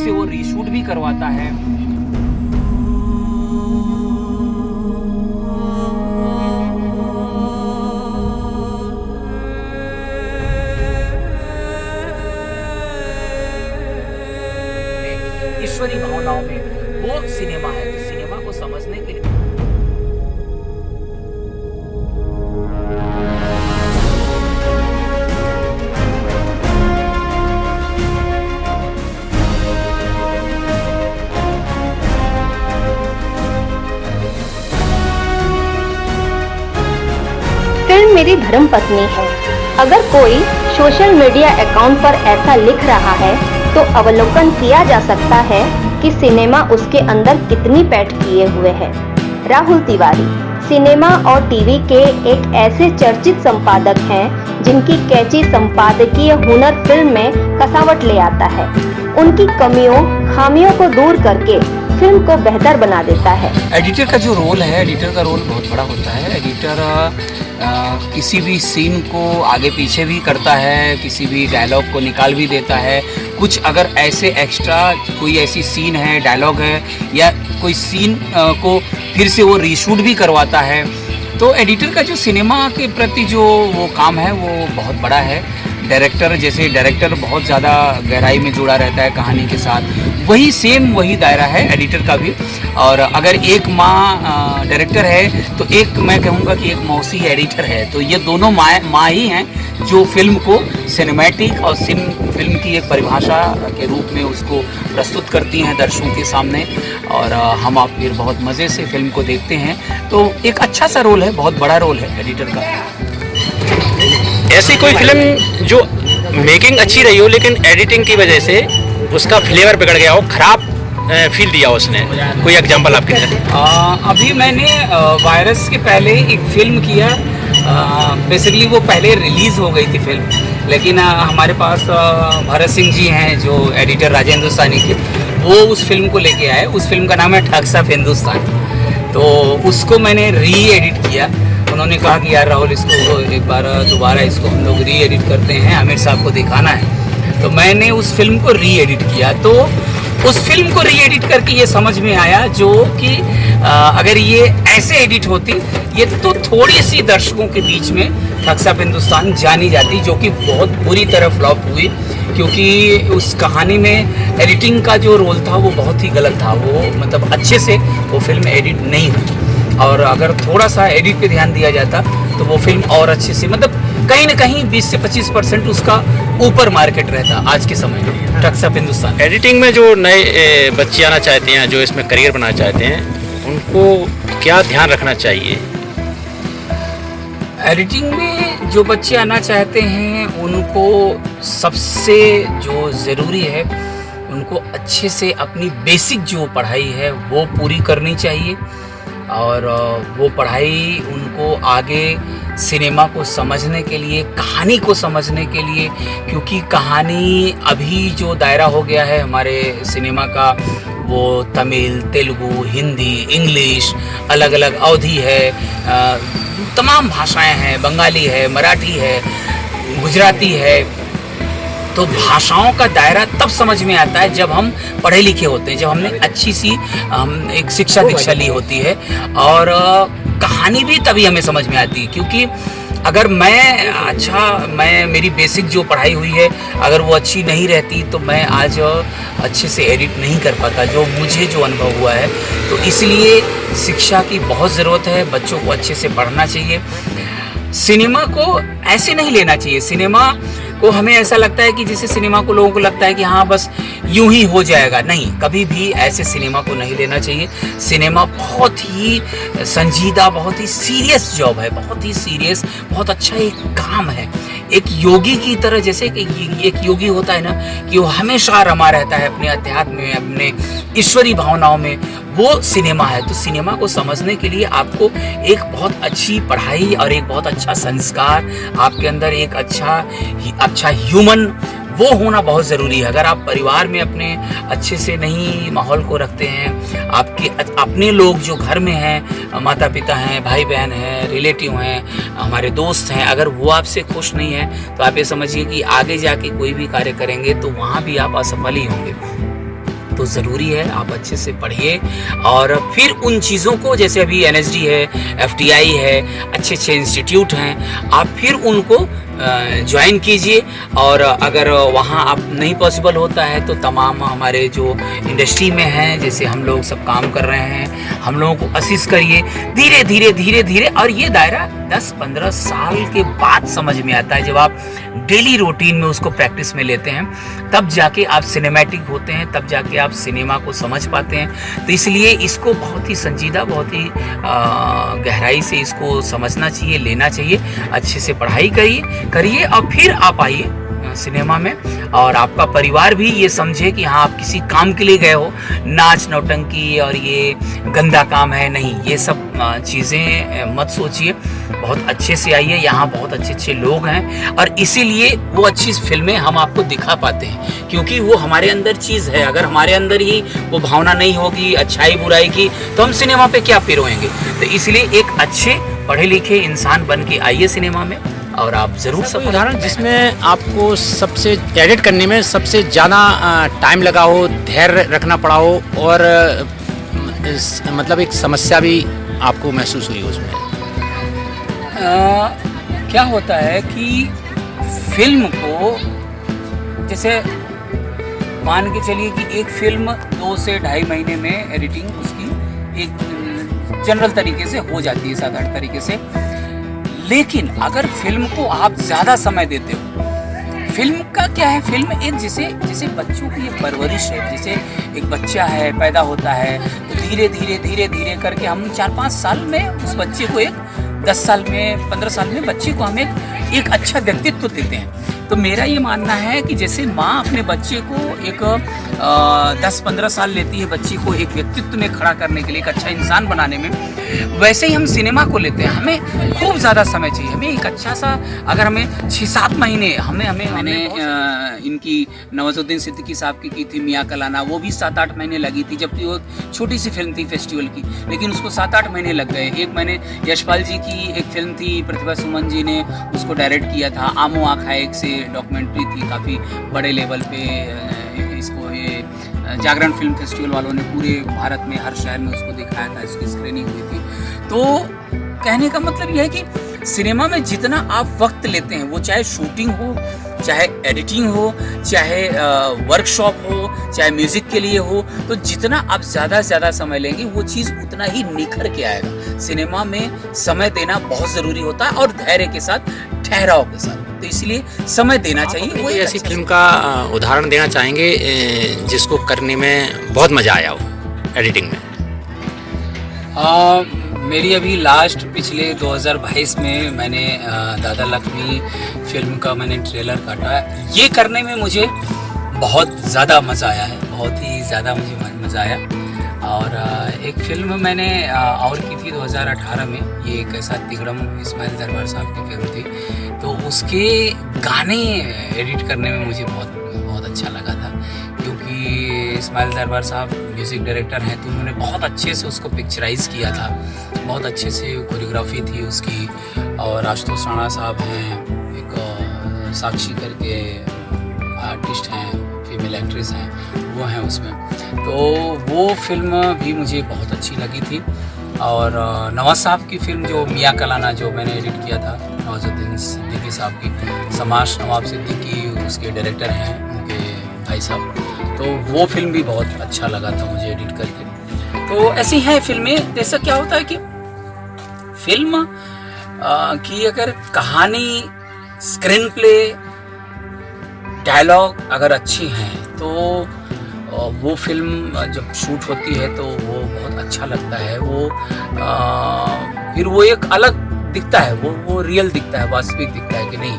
से वो रीशूट भी करवाता है। ईश्वरी भावनाओं में वो सिनेमा है, तो सिनेमा को समझने के लिए फिल्म मेरी धर्मपत्नी है। अगर कोई सोशल मीडिया अकाउंट पर ऐसा लिख रहा है तो अवलोकन किया जा सकता है कि सिनेमा उसके अंदर कितनी पैठ किए हुए है। राहुल तिवारी सिनेमा और टीवी के एक ऐसे चर्चित संपादक हैं जिनकी कैची संपादकीय हुनर फिल्म में कसावट ले आता है। उनकी कमियों खामियों को दूर करके फिल्म को बेहतर बना देता है। एडिटर का जो रोल है, एडिटर का रोल बहुत बड़ा होता है। एडिटर किसी भी सीन को आगे पीछे भी करता है, किसी भी डायलॉग को निकाल भी देता है। कुछ अगर ऐसे एक्स्ट्रा कोई ऐसी सीन है, डायलॉग है या कोई सीन को फिर से वो रीशूट भी करवाता है। तो एडिटर का जो सिनेमा के प्रति जो वो काम है वो बहुत बड़ा है। डायरेक्टर बहुत ज़्यादा गहराई में जुड़ा रहता है कहानी के साथ, वही दायरा है एडिटर का भी। और अगर एक माँ डायरेक्टर है तो एक मैं कहूँगा कि एक मौसी एडिटर है। तो ये दोनों माँ ही हैं जो फिल्म को सिनेमैटिक और फिल्म की एक परिभाषा के रूप में उसको प्रस्तुत करती हैं दर्शकों के सामने। और हम आप फिर बहुत मज़े से फिल्म को देखते हैं। तो एक अच्छा सा रोल है, बहुत बड़ा रोल है एडिटर का। ऐसी कोई फिल्म जो मेकिंग अच्छी रही हो लेकिन एडिटिंग की वजह से उसका फ्लेवर बिगड़ गया हो, खराब फील दिया उसने, कोई एग्जांपल आपके लिए? अभी मैंने वायरस के पहले एक फिल्म किया। बेसिकली वो पहले रिलीज़ हो गई थी फिल्म, लेकिन हमारे पास भरत सिंह जी हैं जो एडिटर राजा हिंदुस्तानी के, वो उस फिल्म को लेके आए। उस फिल्म का नाम है ठग्स ऑफ हिंदुस्तान। तो उसको मैंने री एडिट किया। उन्होंने कहा कि यार राहुल, इसको एक बार दोबारा इसको हम लोग री एडिट करते हैं, आमिर साहब को दिखाना है। तो मैंने उस फिल्म को री एडिट किया। तो उस फिल्म को री एडिट करके ये समझ में आया जो कि अगर ये ऐसे एडिट होती ये तो थोड़ी सी दर्शकों के बीच में ठग्स ऑफ हिंदुस्तान जानी जाती, जो कि बहुत बुरी तरह फ्लॉप हुई। क्योंकि उस कहानी में एडिटिंग का जो रोल था वो बहुत ही गलत था। वो मतलब अच्छे से वो फिल्म एडिट नहीं हुई। और अगर थोड़ा सा एडिट पे ध्यान दिया जाता तो वो फिल्म और अच्छे से, मतलब कहीं ना कहीं 20 से 25% उसका ऊपर मार्केट रहता आज के समय में ठग्स ऑफ हिंदुस्तान। एडिटिंग में जो नए बच्चे आना चाहते हैं, जो इसमें करियर बनाना चाहते हैं, उनको क्या ध्यान रखना चाहिए? एडिटिंग में जो बच्चे आना चाहते हैं उनको सबसे जो ज़रूरी है, उनको अच्छे से अपनी बेसिक जो पढ़ाई है वो पूरी करनी चाहिए। और वो पढ़ाई उनको आगे सिनेमा को समझने के लिए, कहानी को समझने के लिए, क्योंकि कहानी अभी जो दायरा हो गया है हमारे सिनेमा का, वो तमिल, तेलुगु, हिंदी, इंग्लिश, अलग अलग अवधी है, तमाम भाषाएं हैं, बंगाली है, मराठी है, गुजराती है। तो भाषाओं का दायरा तब समझ में आता है जब हम पढ़े लिखे होते हैं, जब हमने अच्छी सी एक शिक्षा दीक्षा ली होती है। और कहानी भी तभी हमें समझ में आती है, क्योंकि अगर मैं मेरी बेसिक जो पढ़ाई हुई है अगर वो अच्छी नहीं रहती तो मैं आज अच्छे से एडिट नहीं कर पाता, जो अनुभव हुआ है। तो इसलिए शिक्षा की बहुत ज़रूरत है, बच्चों को अच्छे से पढ़ना चाहिए। सिनेमा को ऐसे नहीं लेना चाहिए। सिनेमा को हमें ऐसा लगता है कि जैसे सिनेमा को लोगों को लगता है कि हाँ बस यूं ही हो जाएगा। नहीं, कभी भी ऐसे सिनेमा को नहीं लेना चाहिए। सिनेमा बहुत ही संजीदा, बहुत ही सीरियस जॉब है, बहुत ही सीरियस, बहुत अच्छा एक काम है। एक योगी की तरह, जैसे कि एक योगी होता है ना कि वो हमेशा रमा रहता है अपने अध्यात्म में, अपने ईश्वरी भावनाओं में, वो सिनेमा है। तो सिनेमा को समझने के लिए आपको एक बहुत अच्छी पढ़ाई और एक बहुत अच्छा संस्कार, आपके अंदर एक अच्छा ह्यूमन वो होना बहुत ज़रूरी है। अगर आप परिवार में अपने अच्छे से नहीं माहौल को रखते हैं, आपके अपने लोग जो घर में हैं, माता पिता हैं, भाई बहन हैं, रिलेटिव हैं, हमारे दोस्त हैं, अगर वो आपसे खुश नहीं हैं तो आप ये समझिए कि आगे जाके कोई भी कार्य करेंगे तो वहाँ भी आप असफल ही होंगे। तो ज़रूरी है आप अच्छे से पढ़िए और फिर उन चीज़ों को, जैसे अभी NSD है, FTI है, अच्छे अच्छे इंस्टीट्यूट हैं, आप फिर उनको ज्वाइन कीजिए। और अगर वहाँ आप नहीं पॉसिबल होता है तो तमाम हमारे जो इंडस्ट्री में हैं, जैसे हम लोग सब काम कर रहे हैं, हम लोगों को असिस्ट करिए धीरे धीरे धीरे धीरे। और ये दायरा 10-15 साल के बाद समझ में आता है, जब आप डेली रूटीन में उसको प्रैक्टिस में लेते हैं, तब जाके आप सिनेमैटिक होते हैं, तब जाके आप सिनेमा को समझ पाते हैं। तो इसलिए इसको बहुत ही संजीदा, बहुत ही गहराई से इसको समझना चाहिए, लेना चाहिए। अच्छे से पढ़ाई करिए और फिर आप आइए सिनेमा में, और आपका परिवार भी ये समझे कि हाँ आप किसी काम के लिए गए हो, नाच नौटंकी और ये गंदा काम है, नहीं, ये सब चीज़ें मत सोचिए। बहुत अच्छे से आइए, यहाँ बहुत अच्छे अच्छे लोग हैं और इसीलिए वो अच्छी फिल्में हम आपको दिखा पाते हैं, क्योंकि वो हमारे अंदर चीज़ है। अगर हमारे अंदर ही वो भावना नहीं होगी अच्छाई बुराई की, तो हम सिनेमा पे क्या पिरोएंगे। तो इसलिए एक अच्छे पढ़े लिखे इंसान बन के आइए सिनेमा में, और आप ज़रूर सब उदाहरण जिसमें आपको सबसे एडिट करने में सबसे ज़्यादा टाइम लगा हो, धैर्य रखना पड़ा हो, और मतलब एक समस्या भी आपको महसूस हुई उसमें। क्या होता है कि फिल्म को, जैसे मान के चलिए कि एक फिल्म 2 से ढाई महीने में एडिटिंग उसकी एक जनरल तरीके से हो जाती है, साधारण तरीके से। लेकिन अगर फिल्म को आप ज़्यादा समय देते हो, फिल्म का क्या है, फिल्म एक जैसे बच्चों की एक परवरिश है। जैसे एक बच्चा है, पैदा होता है, तो धीरे धीरे करके हम 4-5 साल में उस बच्चे को, एक 10 साल में, 15 साल में बच्चे को हम एक अच्छा व्यक्तित्व देते हैं। तो मेरा ये मानना है कि जैसे माँ अपने बच्चे को एक 10-15 साल लेती है बच्चे को एक व्यक्तित्व में खड़ा करने के लिए, एक अच्छा इंसान बनाने में, वैसे ही हम सिनेमा को लेते हैं। हमें खूब ज़्यादा समय चाहिए, हमें एक अच्छा सा, अगर हमें 6-7 महीने मैंने इनकी नवाजुद्दीन सिद्दीकी साहब की थी मियाँ कलाना, वो भी 7-8 महीने लगी थी, जबकि वो छोटी सी फिल्म थी फेस्टिवल की, लेकिन उसको 7-8 महीने लग गए। एक मैंने यशपाल जी की एक फिल्म थी, प्रतिभा सुमन जी ने उसको डायरेक्ट किया था, आमो आँखा एक से डॉक्यूमेंट्री थी, काफ़ी बड़े लेवल पे इसको ये जागरण फिल्म फेस्टिवल वालों ने पूरे भारत में हर शहर में उसको दिखाया था, इसकी स्क्रीनिंग हुई थी। तो कहने का मतलब यह है कि सिनेमा में जितना आप वक्त लेते हैं, वो चाहे शूटिंग हो, चाहे एडिटिंग हो, चाहे वर्कशॉप हो, चाहे म्यूज़िक के लिए हो, तो जितना आप ज़्यादा से ज़्यादा समय लेंगे वो चीज़ उतना ही निखर के आएगा। सिनेमा में समय देना बहुत ज़रूरी होता है, और धैर्य के साथ, ठहराव के साथ, तो इसलिए समय देना चाहिए। कोई ऐसी फिल्म का उदाहरण देना चाहेंगे जिसको करने में बहुत मज़ा आया हो एडिटिंग में? मेरी अभी लास्ट पिछले 2022 में मैंने दादा लक्ष्मी फिल्म का मैंने ट्रेलर काटा। ये करने में मुझे बहुत ज़्यादा मज़ा आया है, बहुत ही ज़्यादा मुझे मज़ा आया। और एक फिल्म मैंने और की थी 2018 में, ये कैसा तिगड़म, इस्माइल दरबार साहब की फिल्म थी, तो उसके गाने एडिट करने में मुझे बहुत अच्छा लगा था, क्योंकि इस्माइल दरबार साहब म्यूज़िक डायरेक्टर हैं, तो उन्होंने बहुत अच्छे से उसको पिक्चराइज़ किया था, बहुत अच्छे से कोरियोग्राफी थी उसकी। और आशुतोष राणा साहब हैं, एक साक्षी करके आर्टिस्ट हैं, फीमेल एक्ट्रेस हैं, वो हैं उसमें। तो वो फिल्म भी मुझे बहुत अच्छी लगी थी। और नवाज साहब की फिल्म जो मियाँ कलाना, जो मैंने एडिट किया था, नवाजुद्दीन सिद्दीकी साहब की, समाज नवाब सिद्दीकी उसके डायरेक्टर हैं, उनके भाई साहब, तो वो फिल्म भी बहुत अच्छा लगा था मुझे एडिट करके। तो ऐसी हैं फिल्में। जैसा क्या होता है कि फिल्म की अगर कहानी, स्क्रीन प्ले, डायलॉग अगर अच्छी हैं, तो वो फिल्म जब शूट होती है तो वो बहुत अच्छा लगता है। वो फिर वो एक अलग दिखता है, वो रियल दिखता है, वास्तविक दिखता है कि नहीं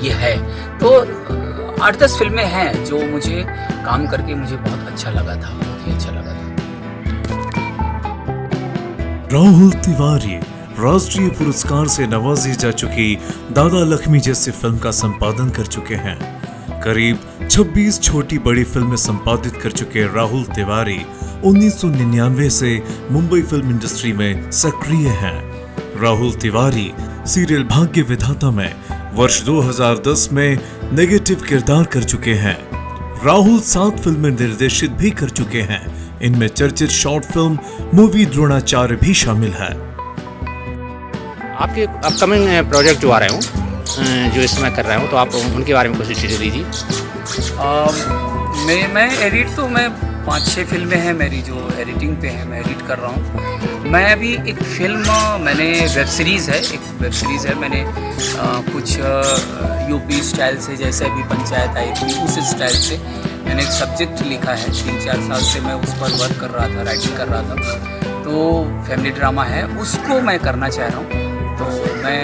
ये है। तो 8-10 फिल्में हैं जो मुझे काम करके मुझे बहुत अच्छा लगा था, बहुत ही अच्छा लगा था। राहुल तिवारी राष्ट्रीय पुरस्कार से नवाजी जा चुकी दादा लक्ष्मी जैसी फिल्म का संपादन कर चुके हैं। करीब 26 छोटी बड़ी फिल्में संपादित कर चुके राहुल तिवारी 1999 से मुंबई फिल्म इंडस्ट्री में सक्रिय हैं। राहुल तिवारी सीरियल भाग्य विधाता में वर्ष 2010 में नेगेटिव किरदार कर चुके हैं। राहुल 7 फिल्में निर्देशित भी कर चुके हैं। इनमें चर्चित शॉर्ट फिल्म मूवी द्रोणाचार्य भी शामिल है। आपके अपकमिंग प्रोजेक्ट जो आ रहे हो, जो इस समय कर रहे हो, तो आप उनके बारे में कुछ डिटेल दीजिए। मैं एडिट तो मैं 5-6 फिल्में हैं मेरी जो एडिटिंग पे है, मैं एडिट कर रहा हूँ। मैं अभी एक फिल्म, मैंने वेब सीरीज़ है, मैंने कुछ यूपी स्टाइल से, जैसे अभी पंचायत आई थी उस स्टाइल से मैंने एक सब्जेक्ट लिखा है। 3-4 साल से मैं उस पर वर्क कर रहा था, राइटिंग कर रहा था। तो फैमिली ड्रामा है, उसको मैं करना चाह रहा हूँ, तो मैं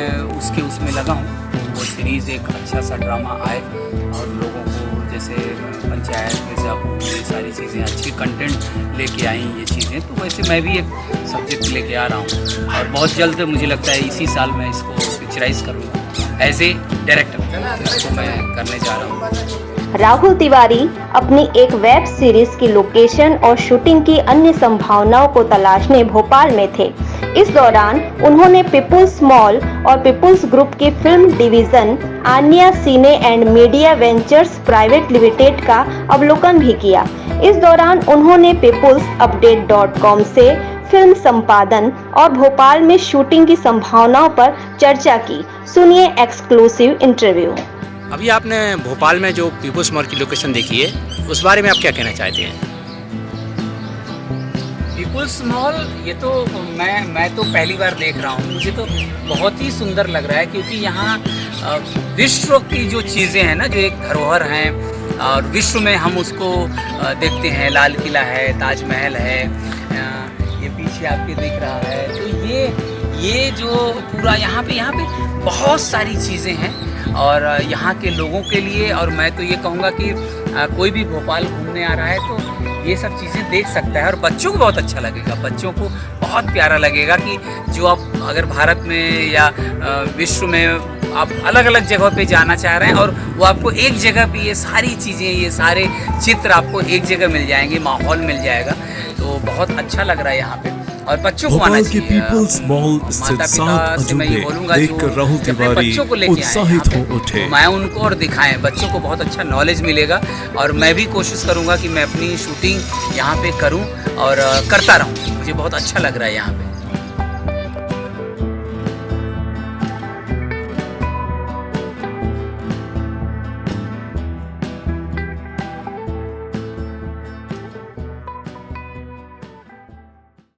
उसमें लगा हूँ। वो सीरीज़ एक अच्छा सा ड्रामा आए और लोगों को, जैसे पंचायत, मिर्ज़ापुर, ये सारी चीज़ें अच्छी कंटेंट लेके आई ये चीज़ें, तो वैसे मैं भी एक सब्जेक्ट लेके आ रहा हूँ और बहुत जल्द मुझे लगता है इसी साल मैं इसको पिक्चराइज करूँगा एज ए डायरेक्टर। इसको मैं करने जा रहा हूँ। राहुल तिवारी अपनी एक वेब सीरीज की लोकेशन और शूटिंग की अन्य संभावनाओं को तलाशने भोपाल में थे। इस दौरान उन्होंने पीपुल्स मॉल और पीपुल्स ग्रुप की film division Anya cine and media ventures private limited का अवलोकन भी किया। इस दौरान उन्होंने peoplesupdate.com से फिल्म संपादन और भोपाल में शूटिंग की संभावनाओं पर चर्चा की। सुनिए एक्सक्लूसिव इंटरव्यू। अभी आपने भोपाल में जो पीपुल्स मॉल की लोकेशन देखी है, उस बारे में आप क्या कहना चाहते हैं? पीपुल्स मॉल, ये तो मैं तो पहली बार देख रहा हूँ। मुझे तो बहुत ही सुंदर लग रहा है, क्योंकि यहाँ विश्व की जो चीज़ें हैं ना, जो एक धरोहर हैं और विश्व में हम उसको देखते हैं। लाल किला है, ताजमहल है, ये पीछे आपके दिख रहा है। तो ये जो पूरा यहाँ पे बहुत सारी चीज़ें हैं और यहाँ के लोगों के लिए, और मैं तो ये कहूँगा कि कोई भी भोपाल घूमने आ रहा है तो ये सब चीज़ें देख सकता है और बच्चों को बहुत अच्छा लगेगा। बच्चों को बहुत प्यारा लगेगा कि जो आप अगर भारत में या विश्व में आप अलग अलग जगह पे जाना चाह रहे हैं और वो आपको एक जगह पे ये सारी चीज़ें, ये सारे चित्र आपको एक जगह मिल जाएंगे, माहौल मिल जाएगा। तो बहुत अच्छा लग रहा है यहाँ पे और बच्चों को आना चाहिए। पीपुल्स मॉल स्थित 7 अजूबे देखकर राहुल तिवारी उत्साहित हो उठे। तो मैं उनको और दिखाएं, बच्चों को बहुत अच्छा नॉलेज मिलेगा और मैं भी कोशिश करूँगा कि मैं अपनी शूटिंग यहाँ पे करूँ और करता रहूँ। मुझे बहुत अच्छा लग रहा है यहाँ पे।